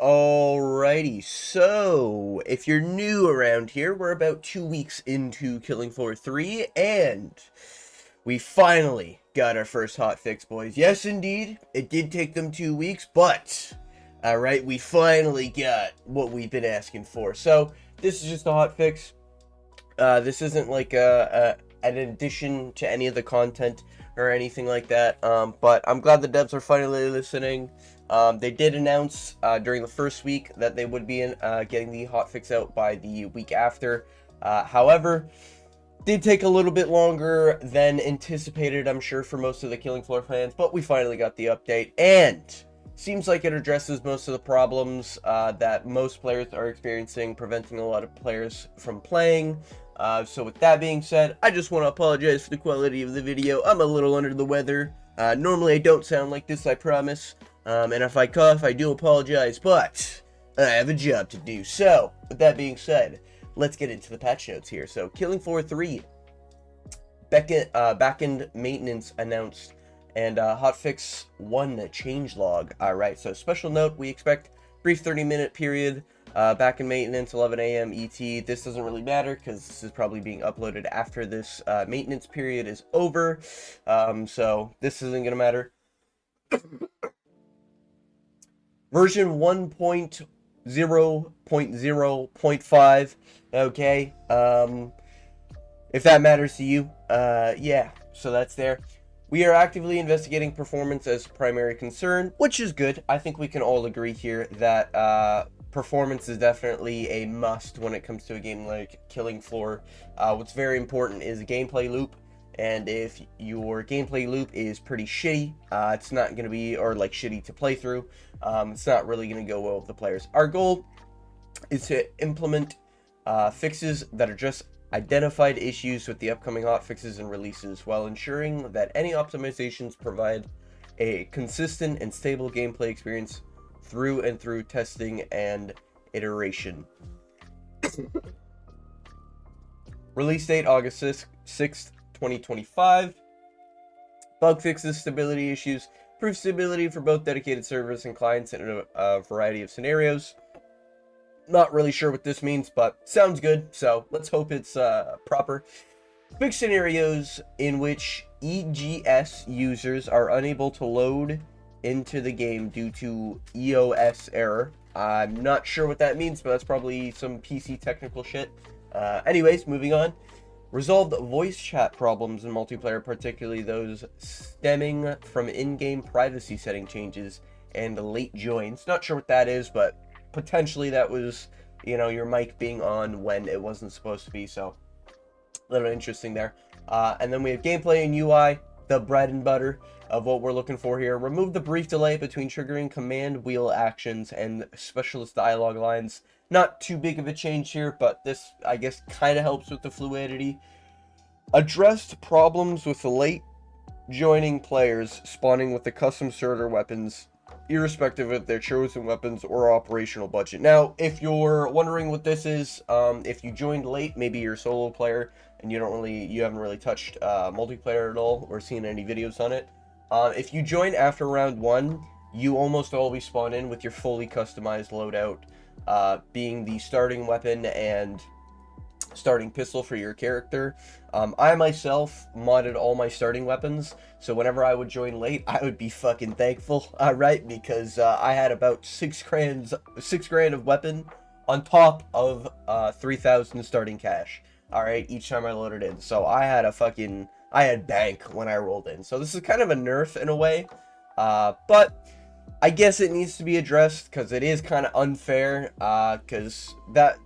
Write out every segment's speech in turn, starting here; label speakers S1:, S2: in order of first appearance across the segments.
S1: Alrighty, so if you're new around here, we're about 2 weeks into Killing Floor 3, and we finally got our first hotfix, boys. Yes, indeed, it did take them 2 weeks, but, alright, we finally got what we've been asking for. So, this is just a hotfix. This isn't like an addition to any of the content or anything like that, but I'm glad the devs are finally listening. They did announce during the first week that they would be getting the hotfix out by the week after. However, did take a little bit longer than anticipated, I'm sure, for most of the Killing Floor fans, but we finally got the update, and seems like it addresses most of the problems that most players are experiencing, preventing a lot of players from playing. So with that being said, I just want to apologize for the quality of the video. I'm a little under the weather. Normally I don't sound like this, I promise. And if I cough, I do apologize, but I have a job to do. So, with that being said, let's get into the patch notes here. So, Killing Floor 3, backend maintenance announced, and hotfix 1 changelog. Alright, so special note, we expect brief 30-minute period, backend maintenance, 11 a.m. ET. This doesn't really matter because this is probably being uploaded after this maintenance period is over, so this isn't going to matter. Version 1.0.0.5, okay, if that matters to you, yeah, so that's there. We are actively investigating performance as primary concern, which is good. I think we can all agree here that performance is definitely a must when it comes to a game like Killing Floor. What's very important is a gameplay loop, and if your gameplay loop is pretty shitty, it's not going to be, or like shitty to play through, it's not really going to go well with the players. Our goal is to implement fixes that address identified issues with the upcoming hotfixes and releases, while ensuring that any optimizations provide a consistent and stable gameplay experience through and through testing and iteration. Release date August 6th, 2025. Bug fixes, stability issues, improve stability for both dedicated servers and clients in a variety of scenarios. Not really sure what this means, but sounds good, so let's hope it's proper. Fix scenarios in which EGS users are unable to load into the game due to EOS error. I'm not sure what that means, but that's probably some PC technical shit. Anyways, moving on. Resolved voice chat problems in multiplayer, particularly those stemming from in-game privacy setting changes and late joins. Not sure what that is, but potentially that was, you know, your mic being on when it wasn't supposed to be, so a little interesting there. And then we have gameplay and UI, the bread and butter of what we're looking for here. Remove the brief delay between triggering command wheel actions and specialist dialogue lines. Not too big of a change here, but this, I guess, kind of helps with the fluidity. Addressed problems with the late joining players spawning with the custom starter weapons, irrespective of their chosen weapons or operational budget. Now, if you're wondering what this is, if you joined late, maybe you're a solo player and you haven't really touched multiplayer at all or seen any videos on it. If you join after round 1, you almost always spawn in with your fully customized loadout, being the starting weapon and starting pistol for your character. I myself modded all my starting weapons, so whenever I would join late, I would be fucking thankful, alright, because I had about 6 grand of weapon on top of 3,000 starting cash, alright, each time I loaded in. So I had bank when I rolled in. So this is kind of a nerf in a way, but I guess it needs to be addressed because it is kind of unfair, because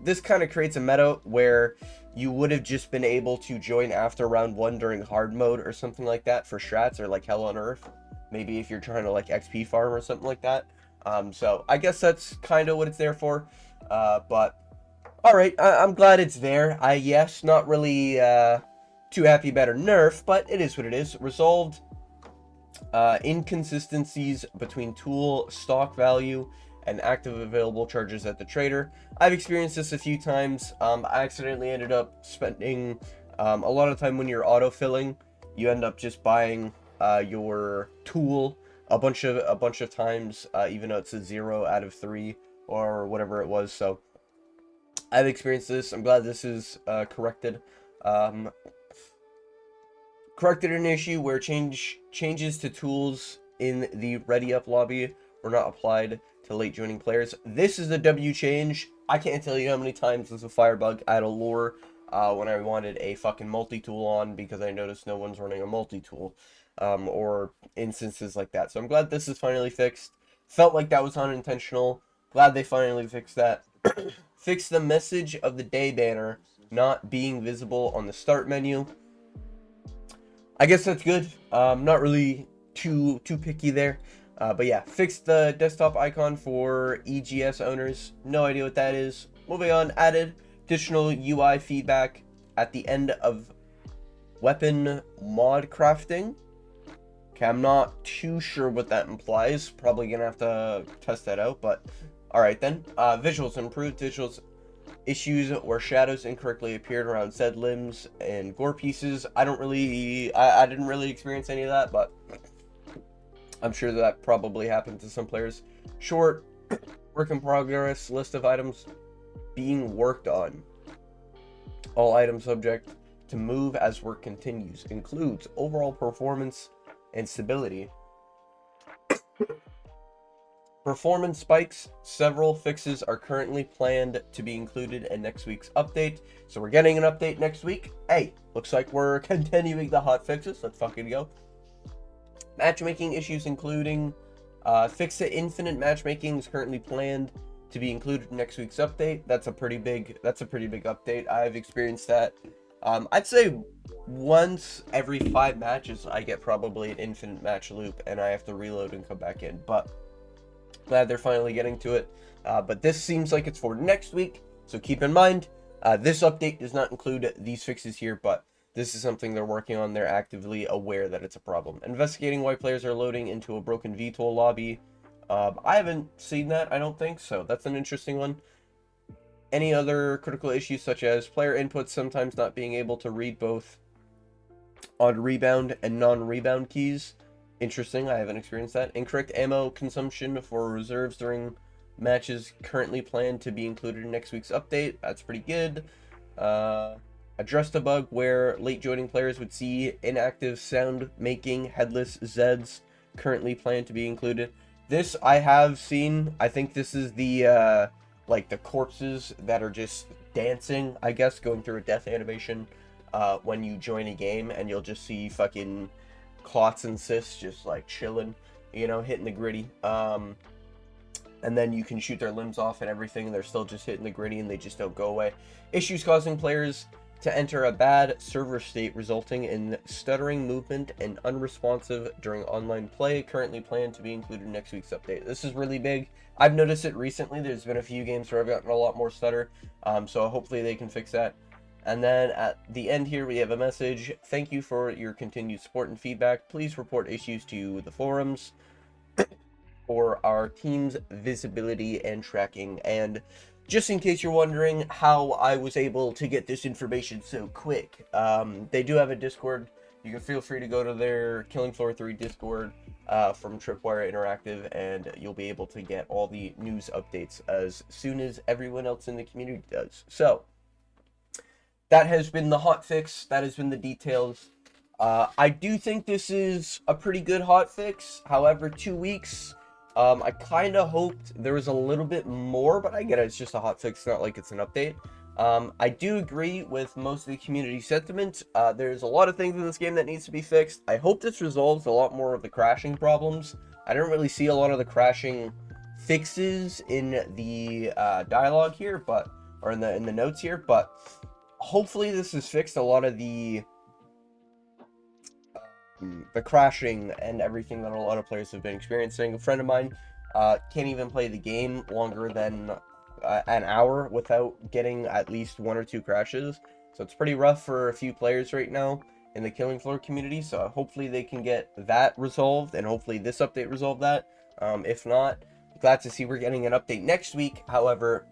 S1: this kind of creates a meta where you would have just been able to join after round 1 during hard mode or something like that for strats or like Hell on Earth. Maybe if you're trying to like XP farm or something like that. So I guess that's kind of what it's there for. But alright, I'm glad it's there. Yes, not really too happy about a nerf, but it is what it is. Resolved inconsistencies between tool stock value and active available charges at the trader. I've experienced this a few times. I accidentally ended up spending a lot of time when you're autofilling. You end up just buying your tool a bunch of times, even though it's a 0 out of 3 or whatever it was. So I've experienced this. I'm glad this is corrected. Corrected an issue where changes to tools in the Ready Up lobby were not applied to late joining players. This is a W change. I can't tell you how many times there's a firebug at a lure when I wanted a fucking multi-tool on because I noticed no one's running a multi-tool, or instances like that. So I'm glad this is finally fixed. Felt like that was unintentional. Glad they finally fixed that. Fixed the message of the day banner not being visible on the start menu. I guess that's good. Not really too picky there. But yeah, fixed the desktop icon for EGS owners. No idea what that is. Moving on, added additional UI feedback at the end of weapon mod crafting. Okay, I'm not too sure what that implies. Probably gonna have to test that out, but alright then. Visuals improved. Visuals issues where shadows incorrectly appeared around said limbs and gore pieces. I didn't really experience any of that, but I'm sure that probably happened to some players. Short, work in progress, list of items being worked on. All items subject to move as work continues. Includes overall performance and stability. Performance spikes. Several fixes are currently planned to be included in next week's update. So we're getting an update next week. Hey, looks like we're continuing the hot fixes. Let's fucking go. Matchmaking issues including fix to infinite matchmaking is currently planned to be included in next week's update. That's a pretty big update. I've experienced that. I'd say once every 5 matches I get probably an infinite match loop and I have to reload and come back in. But glad they're finally getting to it. But this seems like it's for next week, so keep in mind, this update does not include these fixes here, but this is something they're working on. They're actively aware that it's a problem. Investigating why players are loading into a broken VTOL lobby. I haven't seen that, I don't think, so that's an interesting one. Any other critical issues such as player inputs sometimes not being able to read both on rebound and non-rebound keys. Interesting, I haven't experienced that. Incorrect ammo consumption for reserves during matches currently planned to be included in next week's update. That's pretty good. Addressed a bug where late joining players would see inactive sound making headless Zeds currently planned to be included. This I have seen. I think this is the like the corpses that are just dancing, I guess, going through a death animation when you join a game, and you'll just see fucking clots and cysts just like chilling, you know, hitting the gritty. And then you can shoot their limbs off and everything. They're still just hitting the gritty and they just don't go away. Issues causing players to enter a bad server state, resulting in stuttering movement and unresponsive during online play. Currently planned to be included in next week's update. This is really big. I've noticed it recently. There's been a few games where I've gotten a lot more stutter. So hopefully they can fix that. And then at the end here, we have a message. Thank you for your continued support and feedback. Please report issues to the forums for our team's visibility and tracking. And just in case you're wondering how I was able to get this information so quick, they do have a Discord. You can feel free to go to their Killing Floor 3 Discord from Tripwire Interactive, and you'll be able to get all the news updates as soon as everyone else in the community does. So that has been the hot fix. That has been the details. I do think this is a pretty good hot fix. However, 2 weeks, I kind of hoped there was a little bit more, but I get it. It's just a hot fix, not like it's an update. I do agree with most of the community sentiment. There's a lot of things in this game that needs to be fixed. I hope this resolves a lot more of the crashing problems. I didn't really see a lot of the crashing fixes in the dialogue here, but or in the notes here, but hopefully this has fixed a lot of the crashing and everything that a lot of players have been experiencing. A friend of mine can't even play the game longer than an hour without getting at least 1 or 2 crashes. So it's pretty rough for a few players right now in the Killing Floor community. So hopefully they can get that resolved, and hopefully this update resolved that. If not, glad to see we're getting an update next week. However,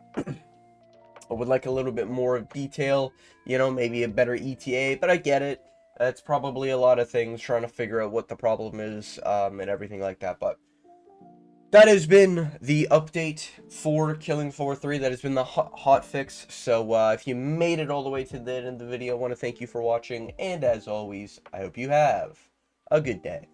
S1: I would like a little bit more detail, you know, maybe a better ETA, but I get it. It's probably a lot of things, trying to figure out what the problem is, and everything like that. But that has been the update for Killing Floor 3. That has been the hot fix. So if you made it all the way to the end of the video, I want to thank you for watching. And as always, I hope you have a good day.